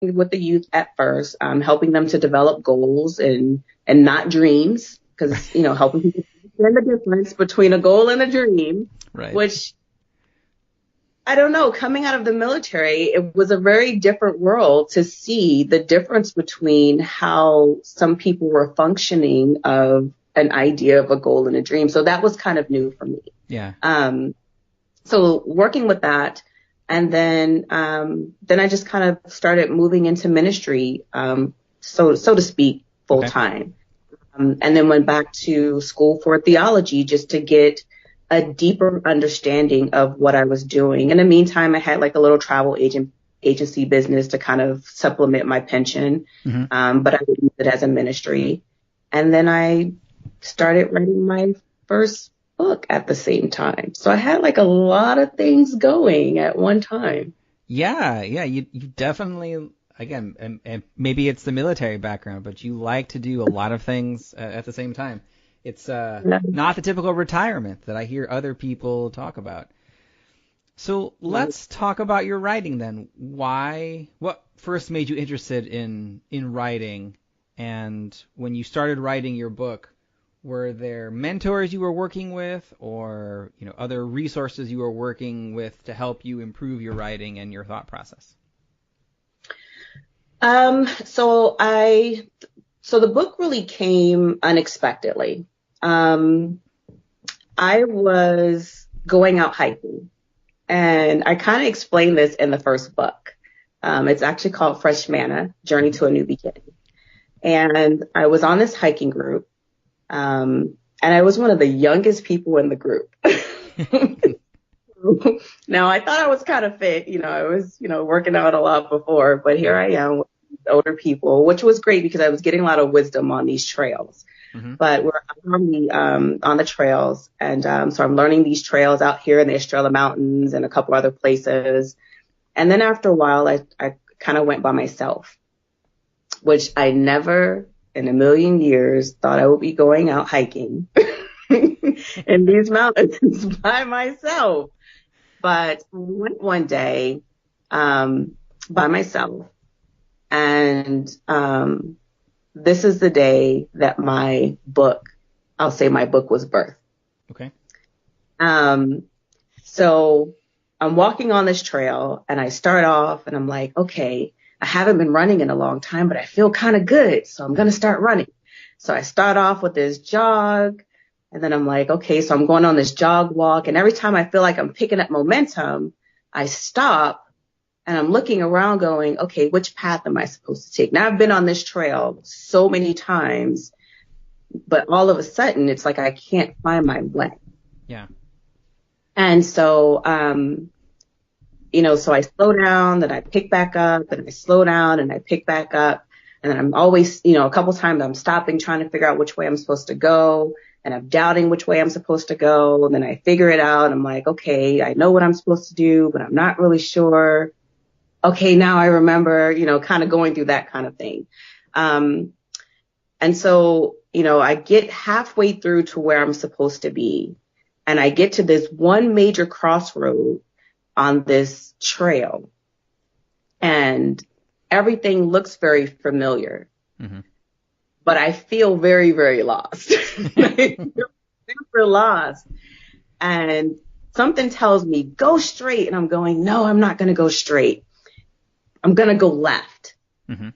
with the youth at first, helping them to develop goals and not dreams, because, helping people understand the difference between a goal and a dream, Right. which, I don't know, coming out of the military, it was a very different world to see the difference between how some people were functioning of an idea of a goal and a dream. So that was kind of new for me. Yeah. So working with that, and then I just kind of started moving into ministry, so to speak, full time. And then went back to school for theology just to get a deeper understanding of what I was doing. In the meantime, I had like a little travel agency business to kind of supplement my pension, but I would use it as a ministry. And then I started writing my first book at the same time. So I had like a lot of things going at one time. Yeah. You definitely, again, and maybe it's the military background, but you like to do a lot of things at the same time. It's not the typical retirement that I hear other people talk about. So let's talk about your writing then. What first made you interested in writing? And when you started writing your book, were there mentors you were working with, or other resources you were working with to help you improve your writing and your thought process? So the book really came unexpectedly. I was going out hiking, and I kind of explained this in the first book. It's actually called Freshmanna, Journey to a New Beginning. And I was on this hiking group, and I was one of the youngest people in the group. Now, I thought I was kind of fit, I was, working out a lot before, but here I am with older people, which was great because I was getting a lot of wisdom on these trails. But we're on the trails, and so I'm learning these trails out here in the Estrella Mountains and a couple other places. And then after a while, I kind of went by myself, which I never in a million years thought I would be going out hiking in these mountains by myself. But I went one day by myself, and this is the day that my book was birthed. Okay. So I'm walking on this trail, and I start off, and I'm like, okay, I haven't been running in a long time, but I feel kind of good, so I'm going to start running. So I start off with this jog, and then I'm like, okay, so I'm going on this jog walk, and every time I feel like I'm picking up momentum, I stop. And I'm looking around going, okay, which path am I supposed to take? Now, I've been on this trail so many times, but all of a sudden it's like I can't find my way. Yeah. And so, so I slow down, then I pick back up, and I slow down and I pick back up. And then I'm always, a couple times I'm stopping, trying to figure out which way I'm supposed to go. And I'm doubting which way I'm supposed to go. And then I figure it out. I'm like, okay, I know what I'm supposed to do, but I'm not really sure. Okay, now I remember, kind of going through that kind of thing. And so, I get halfway through to where I'm supposed to be, and I get to this one major crossroad on this trail, and everything looks very familiar, but I feel very, very lost. I feel super lost. And something tells me, go straight. And I'm going, no, I'm not going to go straight. I'm going to go left. For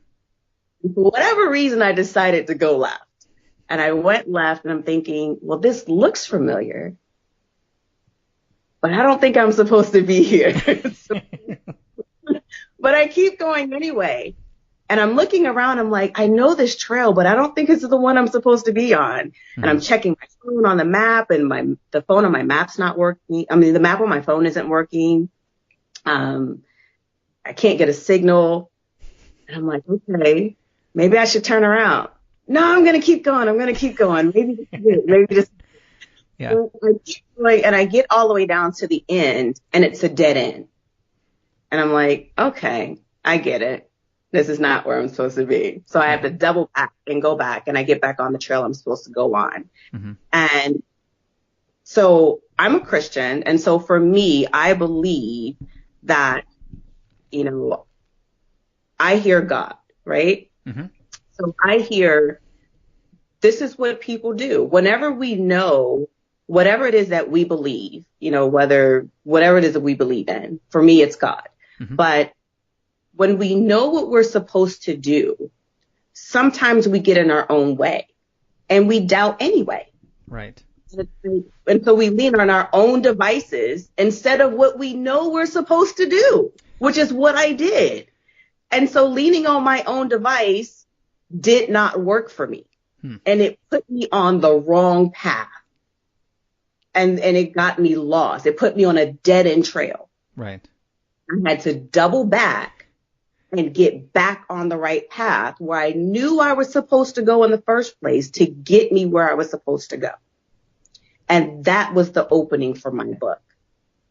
whatever reason, I decided to go left. And I went left, and I'm thinking, well, this looks familiar, but I don't think I'm supposed to be here. But I keep going anyway. And I'm looking around. I'm like, I know this trail, but I don't think this is the one I'm supposed to be on. And I'm checking my phone on the map, and the phone on my map's not working. I mean, the map on my phone isn't working. I can't get a signal. And I'm like, okay, maybe I should turn around. No, I'm going to keep going. Maybe just. Yeah. So I keep going, and I get all the way down to the end, and it's a dead end. And I'm like, okay, I get it. This is not where I'm supposed to be. So I have to double back and go back, and I get back on the trail I'm supposed to go on. And so I'm a Christian. And so for me, I believe that, I hear God, right? Mm-hmm. So I hear, this is what people do. Whenever we know whatever it is that we believe, whatever it is that we believe in, for me, it's God. Mm-hmm. But when we know what we're supposed to do, sometimes we get in our own way and we doubt anyway. Right. And so we lean on our own devices instead of what we know we're supposed to do, which is what I did. And so leaning on my own device did not work for me. And it put me on the wrong path. And it got me lost. It put me on a dead end trail. Right. I had to double back and get back on the right path where I knew I was supposed to go in the first place to get me where I was supposed to go. And that was the opening for my book,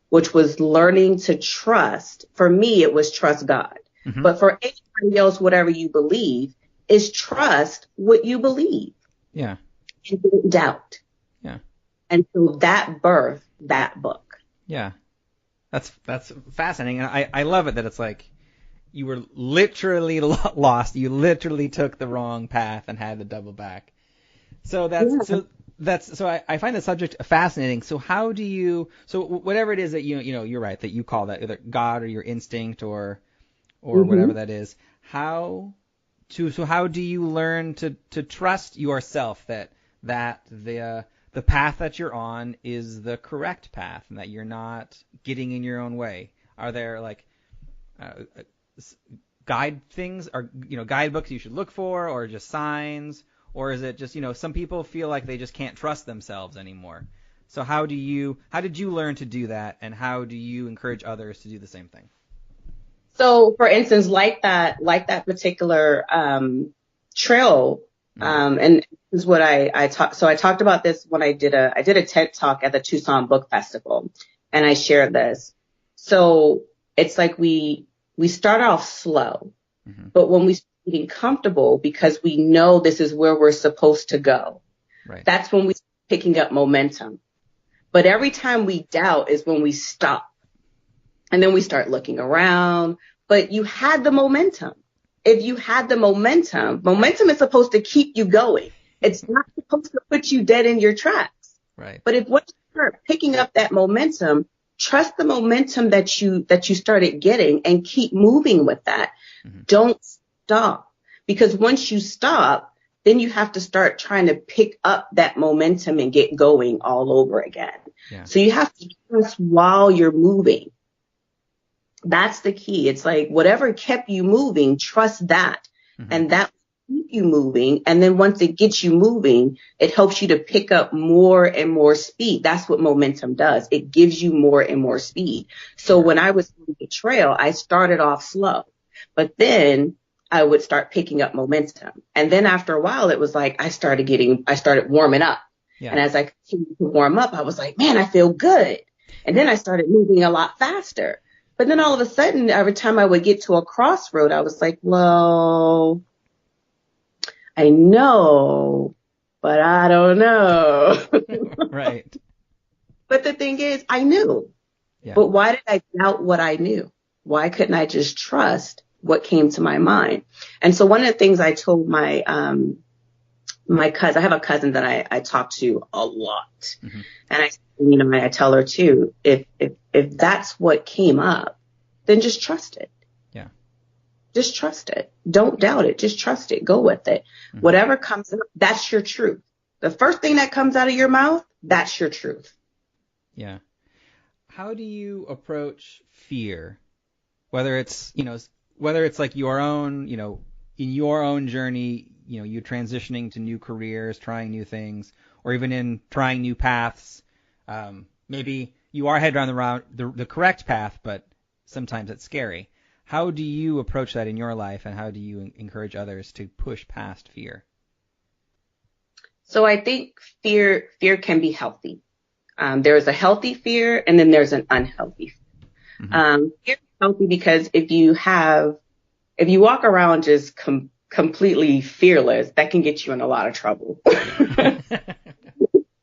which was learning to trust. For me, it was trust God. Mm-hmm. But for anybody else, whatever you believe, is trust what you believe. Yeah. And don't doubt. Yeah. And so that birthed that book. Yeah. That's fascinating. And I love it that it's like you were literally lost. You literally took the wrong path and had to double back. So I find the subject fascinating. So how do you, whatever it is that you're right, that you call that either God or your instinct or mm-hmm. whatever that is, how do you learn to trust yourself that the path that you're on is the correct path and that you're not getting in your own way? Are there guidebooks you should look for, or just signs, or is it just, some people feel like they just can't trust themselves anymore? So how did you learn to do that, and how do you encourage others to do the same thing? So, for instance, like that particular trail, and this is what I talked. So I talked about this when I did a TED Talk at the Tucson Book Festival, and I shared this. So it's like we start off slow, mm-hmm. but when we start getting comfortable because we know this is where we're supposed to go, right. That's when we start picking up momentum. But every time we doubt is when we stop. And then we start looking around, but you had the momentum. If you had the momentum is supposed to keep you going. It's not supposed to put you dead in your tracks. Right. But if once you start picking up that momentum, trust the momentum that you started getting and keep moving with that. Mm-hmm. Don't stop, because once you stop, then you have to start trying to pick up that momentum and get going all over again. Yeah. So you have to trust while you're moving. That's the key. It's like whatever kept you moving, trust that. Mm-hmm. And that will keep you moving. And then once it gets you moving, it helps you to pick up more and more speed. That's what momentum does. It gives you more and more speed. So when I was on the trail, I started off slow, but then I would start picking up momentum. And then after a while, it was like I started warming up. Yeah. And as I continued to warm up, I was like, man, I feel good. And then I started moving a lot faster. But then all of a sudden, every time I would get to a crossroad, I was like, well, I know, but I don't know. Right. But the thing is, I knew. Yeah. But why did I doubt what I knew? Why couldn't I just trust what came to my mind? And so one of the things I told my cousin, I have a cousin that I talk to a lot. Mm-hmm. And I tell her too, if that's what came up, then just trust it. Yeah. Just trust it. Don't doubt it. Just trust it. Go with it. Mm-hmm. Whatever comes up, that's your truth. The first thing that comes out of your mouth, that's your truth. Yeah. How do you approach fear? Whether it's like your own, in your own journey, you transitioning to new careers, trying new things, or even in trying new paths. Maybe you are headed on the correct path, but sometimes it's scary. How do you approach that in your life, and how do you encourage others to push past fear? So I think fear can be healthy. There's a healthy fear, and then there's an unhealthy fear. Mm-hmm. Fear is healthy because if you walk around just completely fearless, that can get you in a lot of trouble.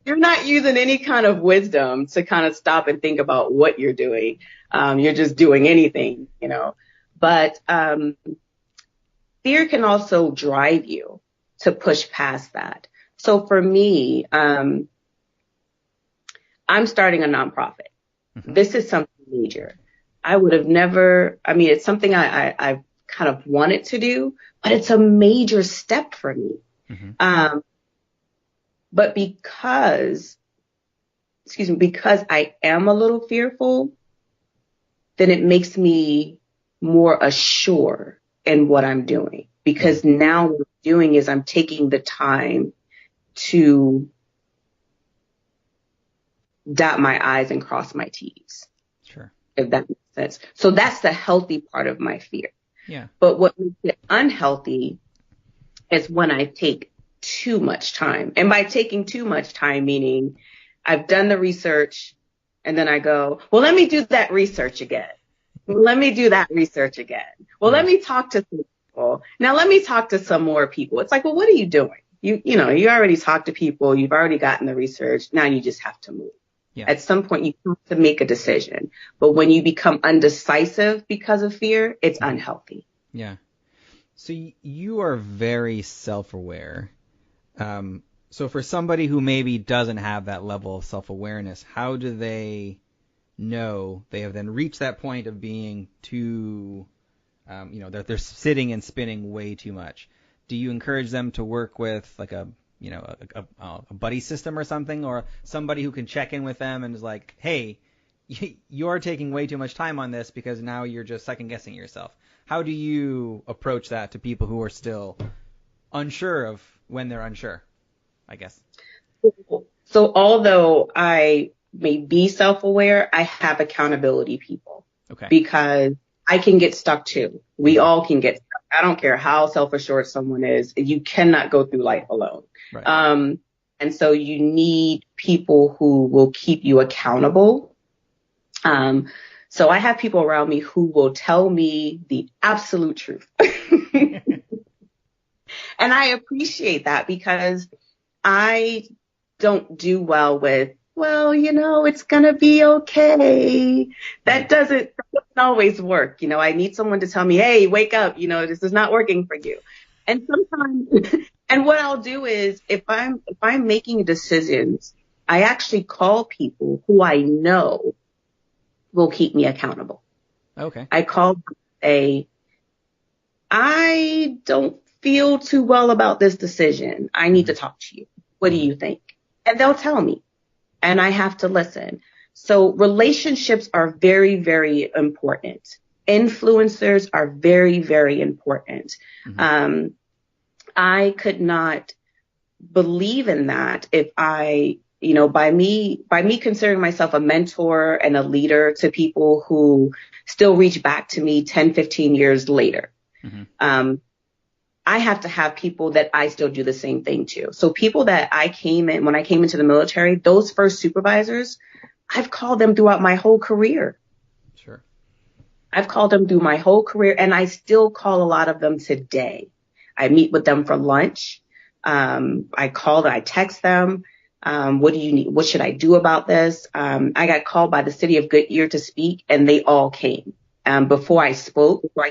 You're not using any kind of wisdom to kind of stop and think about what you're doing. You're just doing anything, But fear can also drive you to push past that. So for me, I'm starting a nonprofit. Mm-hmm. This is something major. I would have never, it's something I kind of wanted to do, but it's a major step for me. Mm-hmm. But because I am a little fearful, then it makes me more assured in what I'm doing. Because now what I'm doing is I'm taking the time to dot my I's and cross my T's. Sure. If that makes sense. So that's the healthy part of my fear. Yeah. But what makes it unhealthy is when I take too much time. And by taking too much time, meaning I've done the research and then I go, well, let me do that research again. Let me do that research again. Well, let me talk to some people. Now let me talk to some more people. It's like, well, what are you doing? You already talked to people. You've already gotten the research. Now you just have to move. Yeah. At some point you have to make a decision. But when you become undecisive because of fear, it's unhealthy. Yeah. So you are very self-aware. So for somebody who maybe doesn't have that level of self-awareness, how do they know they have then reached that point of being too, they're sitting and spinning way too much? Do you encourage them to work with like a buddy system or something, or somebody who can check in with them and is like, hey, you're taking way too much time on this because now you're just second guessing yourself? How do you approach that to people who are still unsure of when they're unsure, I guess? So although I may be self-aware, I have accountability people. Okay. Because I can get stuck too. We all can get stuck. I don't care how self-assured someone is. You cannot go through life alone. Right. And so you need people who will keep you accountable. So I have people around me who will tell me the absolute truth. And I appreciate that because I don't do well with, well, it's going to be okay. That doesn't always work. I need someone to tell me, hey, wake up. This is not working for you. And sometimes, and what I'll do is if I'm making decisions, I actually call people who I know will keep me accountable. Okay. I call I don't feel too well about this decision. I need to talk to you. What do you think? And they'll tell me. And I have to listen. So relationships are very, very important. Influencers are very, very important. Mm-hmm. I could not believe in that if I, by me considering myself a mentor and a leader to people who still reach back to me 10, 15 years later. Mm-hmm. I have to have people that I still do the same thing to. So people that when I came into the military, those first supervisors, I've called them throughout my whole career. Sure. I've called them through my whole career, and I still call a lot of them today. I meet with them for lunch. I text them. What do you need? What should I do about this? I got called by the city of Goodyear to speak, and they all came. Before I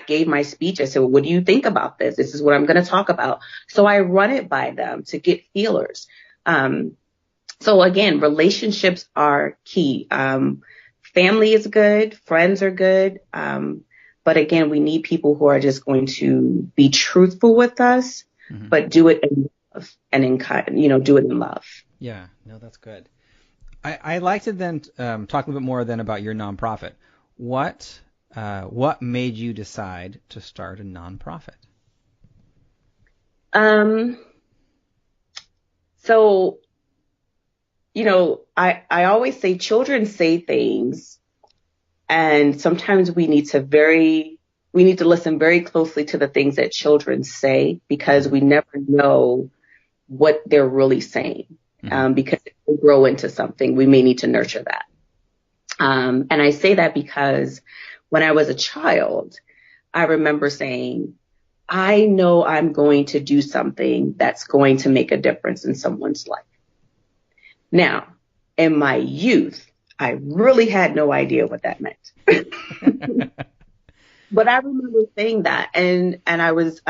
gave my speech, I said, well, what do you think about this? This is what I'm going to talk about. So I run it by them to get feelers. So again, relationships are key. Family is good. Friends are good. But again, we need people who are just going to be truthful with us, mm-hmm. but do it in love and do it in love. Yeah, no, that's good. I'd like to then talk a little bit more then about your nonprofit. What made you decide to start a nonprofit? So, I always say children say things, and sometimes we need to listen very closely to the things that children say, because we never know what they're really saying. Mm-hmm. Because if we grow into something, we may need to nurture that. And I say that because when I was a child, I remember saying, I know I'm going to do something that's going to make a difference in someone's life. Now, in my youth, I really had no idea what that meant. But I remember saying that, and I was